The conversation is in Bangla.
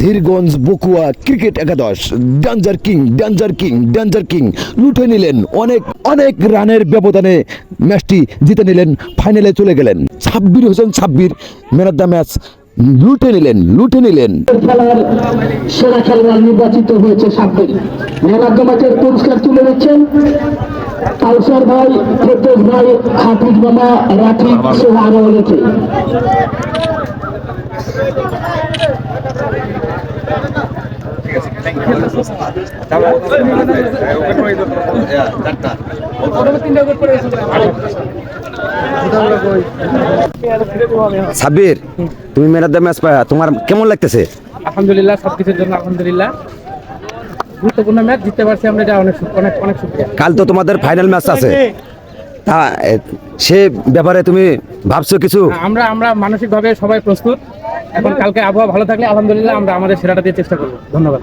ধীরগঞ্জ বকুয়া ক্রিকেট একাদশ danger king danger king danger king লুটে নিলেন অনেক অনেক রানের ব্যবধানে ম্যাচটি জিতে নিলেন, ফাইনালে চলে গেলেন। Sabbir Hossain Sabbir man of the match লুটে নিলেন। খেলার সেরা খেলোয়াড় নির্বাচিত হয়েছে সাব্বির। ম্যান অফ দ্য ম্যাচের পুরস্কার তুলে নিচ্ছেন কাউসার ভাই, ফেরদৌস ভাই, হাফিজ মামা, রাফিক সোহান রয়েছে। সাব্বির, তুমি ম্যান অফ দ্য ম্যাচ পায়া তোমার কেমন লাগতেছে? আলহামদুলিল্লাহ, সবকিছুর জন্য আলহামদুলিল্লাহ। গুরুত্বপূর্ণ ম্যাচ জিততে পারছি আমরা, এটা অনেক অনেক অনেক শুকরিয়া। কাল তো তোমাদের ফাইনাল ম্যাচ আছে, তা সে ব্যাপারে তুমি ভাবছো কিছু? আমরা মানসিকভাবে সবাই প্রস্তুত। এখন কালকে আবহাওয়া ভালো থাকলে আলহামদুলিল্লাহ আমরা আমাদের সেরাটা দিয়ে চেষ্টা করবো। ধন্যবাদ।